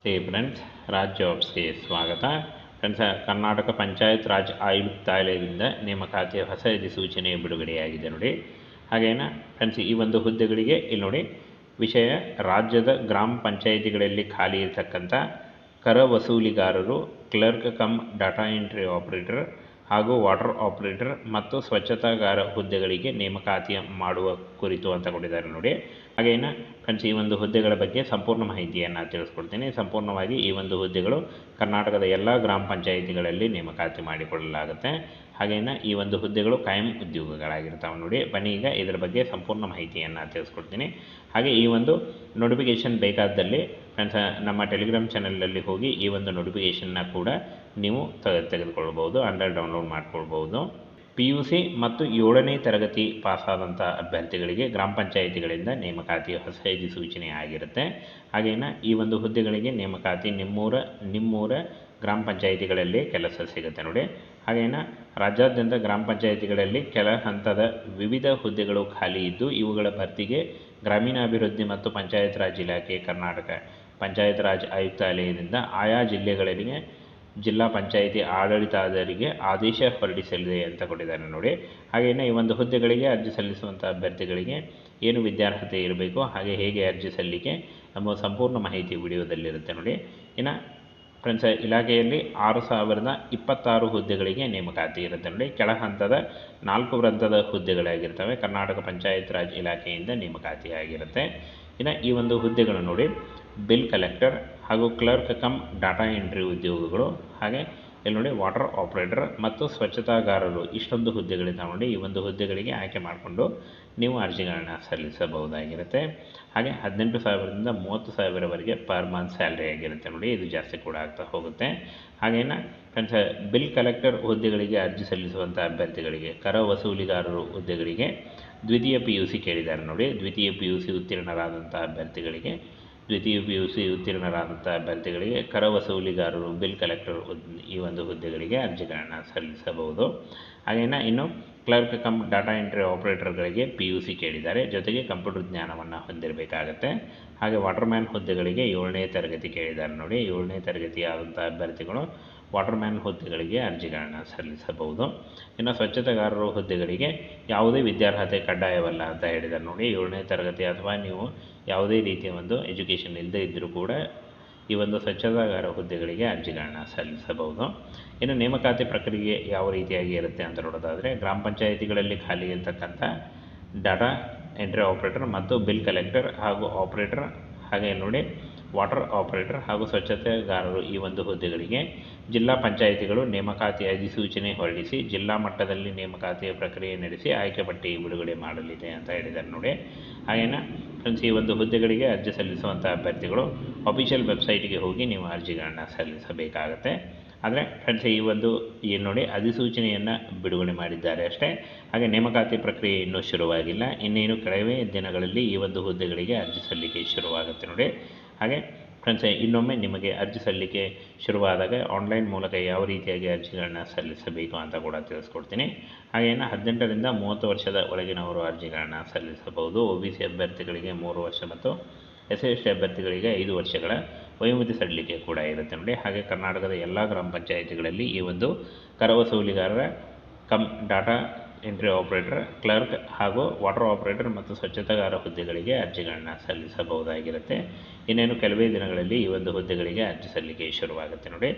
Friends, Raj ಜಾಬ್ಸ್ಗೆ ಸ್ವಾಗತ. Friends, Karnataka panchayat Raj ಆಯುಕ್ತಾಲಯದಿಂದ ನೇಮಕಾತಿಯ ಹೊಸ ಅಧಿಸೂಚನೆ ಬಿಡುಗಡೆಯಾಗಿದೆ ನೋಡಿ. ಹಾಗೇನ ಫ್ರೆಂಡ್ಸ್, ಈ ಒಂದು ಹುದ್ದೆಗಳಿಗೆ ಇಲ್ಲಿ ನೋಡಿ ವಿಷಯ: ರಾಜ್ಯದ ಗ್ರಾಮ ಪಂಚಾಯಿತಿಗಳಲ್ಲಿ ಖಾಲಿ ಇರತಕ್ಕಂಥ ಕರ ವಸೂಲಿಗಾರರು, clerk cum data entry operator ಹಾಗೂ ವಾಟರ್ ಆಪರೇಟರ್ ಮತ್ತು ಸ್ವಚ್ಛತಾಗಾರ ಹುದ್ದೆಗಳಿಗೆ ನೇಮಕಾತಿ ಮಾಡುವ ಕುರಿತು ಅಂತ ಕೊಟ್ಟಿದ್ದಾರೆ ನೋಡಿ. ಹಾಗೇನ ಫ್ರೆಂಡ್ಸ್, ಈ ಒಂದು ಹುದ್ದೆಗಳ ಬಗ್ಗೆ ಸಂಪೂರ್ಣ ಮಾಹಿತಿಯನ್ನು ತಿಳಿಸ್ಕೊಡ್ತೀನಿ. ಸಂಪೂರ್ಣವಾಗಿ ಈ ಒಂದು ಹುದ್ದೆಗಳು ಕರ್ನಾಟಕದ ಎಲ್ಲ ಗ್ರಾಮ ಪಂಚಾಯಿತಿಗಳಲ್ಲಿ ನೇಮಕಾತಿ ಮಾಡಿಕೊಳ್ಳಲಾಗುತ್ತೆ. ಹಾಗೇನ ಈ ಒಂದು ಹುದ್ದೆಗಳು ಕಾಯಂ ಉದ್ಯೋಗಗಳಾಗಿರ್ತಾವೆ ನೋಡಿ. ಬನ್ನಿ ಈಗ ಇದರ ಬಗ್ಗೆ ಸಂಪೂರ್ಣ ಮಾಹಿತಿಯನ್ನು ತಿಳಿಸ್ಕೊಡ್ತೀನಿ. ಹಾಗೆ ಈ ಒಂದು ನೋಟಿಫಿಕೇಷನ್ ಬೇಕಾದಲ್ಲಿ ಫ್ರೆಂಡ್ಸ್, ನಮ್ಮ ಟೆಲಿಗ್ರಾಮ್ ಚಾನಲಲ್ಲಿ ಹೋಗಿ ಈ ಒಂದು ನೋಟಿಫಿಕೇಷನ್ನ ಕೂಡ ನೀವು ತೆಗೆದುಕೊಳ್ಬೋದು, ಅಂದರೆ ಡೌನ್ಲೋಡ್ ಮಾಡ್ಕೊಳ್ಬೋದು. PUC ಮತ್ತು 7ನೇ ತರಗತಿ ಪಾಸಾದಂಥ ಅಭ್ಯರ್ಥಿಗಳಿಗೆ ಗ್ರಾಮ ಪಂಚಾಯಿತಿಗಳಿಂದ ನೇಮಕಾತಿ ಹೊಸ ಅಧಿಸೂಚನೆ ಆಗಿರುತ್ತೆ. ಹಾಗೇನ ಈ ಒಂದು ಹುದ್ದೆಗಳಿಗೆ ನೇಮಕಾತಿ ನಿಮ್ಮೂರ ಗ್ರಾಮ ಪಂಚಾಯಿತಿಗಳಲ್ಲಿ ಕೆಲಸ ಸಿಗುತ್ತೆ ನೋಡಿ. ಹಾಗೇನ ರಾಜ್ಯಾದ್ಯಂತ ಗ್ರಾಮ ಪಂಚಾಯಿತಿಗಳಲ್ಲಿ ಕೆಳ ಹಂತದ ವಿವಿಧ ಹುದ್ದೆಗಳು ಖಾಲಿ ಇದ್ದು, ಇವುಗಳ ಭರ್ತಿಗೆ ಗ್ರಾಮೀಣಾಭಿವೃದ್ಧಿ ಮತ್ತು ಪಂಚಾಯತ್ ರಾಜ್ ಇಲಾಖೆ, ಕರ್ನಾಟಕ ಪಂಚಾಯತ್ ರಾಜ್ ಆಯುಕ್ತಾಲಯದಿಂದ ಆಯಾ ಜಿಲ್ಲೆಗಳಿಗೆ ಜಿಲ್ಲಾ ಪಂಚಾಯಿತಿ ಆಡಳಿತಾಧಿಕಾರಿಗೆ ಆದೇಶ ಹೊರಡಿಸಲಿದೆ ಅಂತ ಕೊಟ್ಟಿದ್ದಾರೆ ನೋಡಿ. ಹಾಗೆಯೇ ಈ ಒಂದು ಹುದ್ದೆಗಳಿಗೆ ಅರ್ಜಿ ಸಲ್ಲಿಸುವಂಥ ಅಭ್ಯರ್ಥಿಗಳಿಗೆ ಏನು ವಿದ್ಯಾರ್ಹತೆ ಇರಬೇಕು, ಹಾಗೆ ಹೇಗೆ ಅರ್ಜಿ ಸಲ್ಲಿಕೆ ಎಂಬ ಸಂಪೂರ್ಣ ಮಾಹಿತಿ ವಿಡಿಯೋದಲ್ಲಿರುತ್ತೆ ನೋಡಿ. ಇನ್ನು ಫ್ರೆಂಡ್ಸ್, ಇಲಾಖೆಯಲ್ಲಿ 6026 ಹುದ್ದೆಗಳಿಗೆ ನೇಮಕಾತಿ ಇರುತ್ತೆ ನೋಡಿ. ಕೆಳ ಹಂತದ 4 ವೃತ್ತದ ಹುದ್ದೆಗಳಾಗಿರ್ತವೆ. ಕರ್ನಾಟಕ ಪಂಚಾಯತ್ ರಾಜ್ ಇಲಾಖೆಯಿಂದ ನೇಮಕಾತಿ ಆಗಿರುತ್ತೆ. ಇನ್ನು ಈ ಒಂದು ಹುದ್ದೆಗಳು ನೋಡಿ, ಬಿಲ್ ಕಲೆಕ್ಟರ್ ಹಾಗೂ ಕ್ಲರ್ಕ್ ಕಮ್ ಡಾಟಾ ಎಂಟ್ರಿ ಉದ್ಯೋಗಗಳು, ಹಾಗೆ ಇಲ್ಲಿ ನೋಡಿ ವಾಟರ್ ಆಪರೇಟರ್ ಮತ್ತು ಸ್ವಚ್ಛತಾಗಾರರು, ಇಷ್ಟೊಂದು ಹುದ್ದೆಗಳಿದ್ದಾವೆ ನೋಡಿ. ಈ ಒಂದು ಹುದ್ದೆಗಳಿಗೆ ಆಯ್ಕೆ ಮಾಡಿಕೊಂಡು ನೀವು ಅರ್ಜಿಗಳನ್ನು ಸಲ್ಲಿಸಬಹುದಾಗಿರುತ್ತೆ. ಹಾಗೆ 18,000ದಿಂದ 30,000ವರೆಗೆ ಪರ್ ಮಂತ್ ಸ್ಯಾಲ್ರಿ ಆಗಿರುತ್ತೆ ನೋಡಿ. ಇದು ಜಾಸ್ತಿ ಕೂಡ ಆಗ್ತಾ ಹೋಗುತ್ತೆ. ಹಾಗೇನ ಫ್ರೆಂಡ್ಸ್, ಬಿಲ್ ಕಲೆಕ್ಟರ್ ಹುದ್ದೆಗಳಿಗೆ ಅರ್ಜಿ ಸಲ್ಲಿಸುವಂಥ ಅಭ್ಯರ್ಥಿಗಳಿಗೆ, ಕರ ವಸೂಲಿಗಾರರು ಹುದ್ದೆಗಳಿಗೆ ದ್ವಿತೀಯ PUC ಕೇಳಿದ್ದಾರೆ ನೋಡಿ. ದ್ವಿತೀಯ PUC ಉತ್ತೀರ್ಣರಾದಂಥ ಅಭ್ಯರ್ಥಿಗಳಿಗೆ ಕರ ವಸೂಲಿಗಾರರು, ಬಿಲ್ ಕಲೆಕ್ಟರ್ ಈ ಒಂದು ಹುದ್ದೆಗಳಿಗೆ ಅರ್ಜಿಗಳನ್ನು ಸಲ್ಲಿಸಬಹುದು. ಹಾಗೇನ ಇನ್ನು ಕ್ಲರ್ಕ್ ಕಮ್ ಡಾಟಾ ಎಂಟ್ರಿ ಆಪರೇಟರ್ಗಳಿಗೆ PUC ಕೇಳಿದ್ದಾರೆ, ಜೊತೆಗೆ ಕಂಪ್ಯೂಟರ್ ಜ್ಞಾನವನ್ನು ಹೊಂದಿರಬೇಕಾಗತ್ತೆ. ಹಾಗೆ ವಾಟರ್ಮ್ಯಾನ್ ಹುದ್ದೆಗಳಿಗೆ 7ನೇ ತರಗತಿ ಕೇಳಿದ್ದಾರೆ ನೋಡಿ. 7ನೇ ತರಗತಿ ಆದಂಥ ಅಭ್ಯರ್ಥಿಗಳು ವಾಟರ್ಮ್ಯಾನ್ ಹುದ್ದೆಗಳಿಗೆ ಅರ್ಜಿಗಳನ್ನು ಸಲ್ಲಿಸಬಹುದು. ಇನ್ನು ಸ್ವಚ್ಛತೆಗಾರರು ಹುದ್ದೆಗಳಿಗೆ ಯಾವುದೇ ವಿದ್ಯಾರ್ಹತೆ ಕಡ್ಡಾಯವಲ್ಲ ಅಂತ ಹೇಳಿದ್ದಾರೆ ನೋಡಿ. 7ನೇ ತರಗತಿ ಅಥವಾ ನೀವು ಯಾವುದೇ ರೀತಿಯ ಒಂದು ಎಜುಕೇಷನ್ ಇಲ್ಲದೇ ಇದ್ದರೂ ಕೂಡ ಈ ಒಂದು ಸ್ವಚ್ಛತಾಗಾರ ಹುದ್ದೆಗಳಿಗೆ ಅರ್ಜಿಗಳನ್ನು ಸಲ್ಲಿಸಬಹುದು. ಇನ್ನು ನೇಮಕಾತಿ ಪ್ರಕ್ರಿಯೆ ಯಾವ ರೀತಿಯಾಗಿ ಇರುತ್ತೆ ಅಂತ ನೋಡೋದಾದರೆ, ಗ್ರಾಮ ಪಂಚಾಯಿತಿಗಳಲ್ಲಿ ಖಾಲಿ ಇರತಕ್ಕಂಥ ಡಾಟಾ ಎಂಟ್ರಿ ಆಪರೇಟರ್ ಮತ್ತು ಬಿಲ್ ಕಲೆಕ್ಟರ್ ಹಾಗೂ ಆಪರೇಟರ್, ಹಾಗೆ ನೋಡಿ ವಾಟರ್ ಆಪರೇಟರ್ ಹಾಗೂ ಸ್ವಚ್ಛತೆಗಾರರು ಈ ಒಂದು ಹುದ್ದೆಗಳಿಗೆ ಜಿಲ್ಲಾ ಪಂಚಾಯಿತಿಗಳು ನೇಮಕಾತಿ ಅಧಿಸೂಚನೆ ಹೊರಡಿಸಿ ಜಿಲ್ಲಾ ಮಟ್ಟದಲ್ಲಿ ನೇಮಕಾತಿಯ ಪ್ರಕ್ರಿಯೆ ನಡೆಸಿ ಆಯ್ಕೆ ಪಟ್ಟಿ ಬಿಡುಗಡೆ ಮಾಡಲಿದೆ ಅಂತ ಹೇಳಿದ್ದಾರೆ ನೋಡಿ. ಹಾಗೇನ ಫ್ರೆಂಡ್ಸ್, ಈ ಒಂದು ಹುದ್ದೆಗಳಿಗೆ ಅರ್ಜಿ ಸಲ್ಲಿಸುವಂಥ ಅಭ್ಯರ್ಥಿಗಳು ಅಫಿಷಿಯಲ್ ವೆಬ್ಸೈಟ್ಗೆ ಹೋಗಿ ನೀವು ಅರ್ಜಿಗಳನ್ನು ಸಲ್ಲಿಸಬೇಕಾಗತ್ತೆ. ಆದರೆ ಫ್ರೆಂಡ್ಸ್, ಈ ಒಂದು ಏನು ನೋಡಿ ಅಧಿಸೂಚನೆಯನ್ನು ಬಿಡುಗಡೆ ಮಾಡಿದ್ದಾರೆ ಅಷ್ಟೇ. ಹಾಗೆ ನೇಮಕಾತಿ ಪ್ರಕ್ರಿಯೆ ಇನ್ನೂ ಶುರುವಾಗಿಲ್ಲ. ಇನ್ನೇನು ಕೆಲವೇ ದಿನಗಳಲ್ಲಿ ಈ ಒಂದು ಹುದ್ದೆಗಳಿಗೆ ಅರ್ಜಿ ಸಲ್ಲಿಕೆ ಶುರುವಾಗುತ್ತೆ ನೋಡಿ. ಹಾಗೆ ಫ್ರೆಂಡ್ಸ್, ಇನ್ನೊಮ್ಮೆ ನಿಮಗೆ ಅರ್ಜಿ ಸಲ್ಲಿಕೆ ಶುರುವಾದಾಗ ಆನ್ಲೈನ್ ಮೂಲಕ ಯಾವ ರೀತಿಯಾಗಿ ಅರ್ಜಿಗಳನ್ನು ಸಲ್ಲಿಸಬೇಕು ಅಂತ ಕೂಡ ತಿಳಿಸ್ಕೊಡ್ತೀನಿ. ಹಾಗೇನು 18ರಿಂದ 30 ವರ್ಷದ ಒಳಗಿನವರು ಅರ್ಜಿಗಳನ್ನು ಸಲ್ಲಿಸಬಹುದು. OBC ಅಭ್ಯರ್ಥಿಗಳಿಗೆ 3 ವರ್ಷ ಮತ್ತು SC/ST ಅಭ್ಯರ್ಥಿಗಳಿಗೆ 5 ವರ್ಷಗಳ ವಯೋಮಿತಿ ಸಡಿಲಿಕೆ ಕೂಡ ಇರುತ್ತೆ ನೋಡಿ. ಹಾಗೆ ಕರ್ನಾಟಕದ ಎಲ್ಲ ಗ್ರಾಮ ಪಂಚಾಯಿತಿಗಳಲ್ಲಿ ಈ ಒಂದು ಕರ ವಸೂಲಿಗಾರರ cum data entry operator, clerk ಹಾಗೂ ವಾಟರ್ ಆಪರೇಟರ್ ಮತ್ತು ಸ್ವಚ್ಛತಾಗಾರ ಹುದ್ದೆಗಳಿಗೆ ಅರ್ಜಿಗಳನ್ನು ಸಲ್ಲಿಸಬಹುದಾಗಿರುತ್ತೆ. ಇನ್ನೇನು ಕೆಲವೇ ದಿನಗಳಲ್ಲಿ ಈ ಒಂದು ಹುದ್ದೆಗಳಿಗೆ ಅರ್ಜಿ ಸಲ್ಲಿಕೆ ಶುರುವಾಗುತ್ತೆ ನೋಡಿ.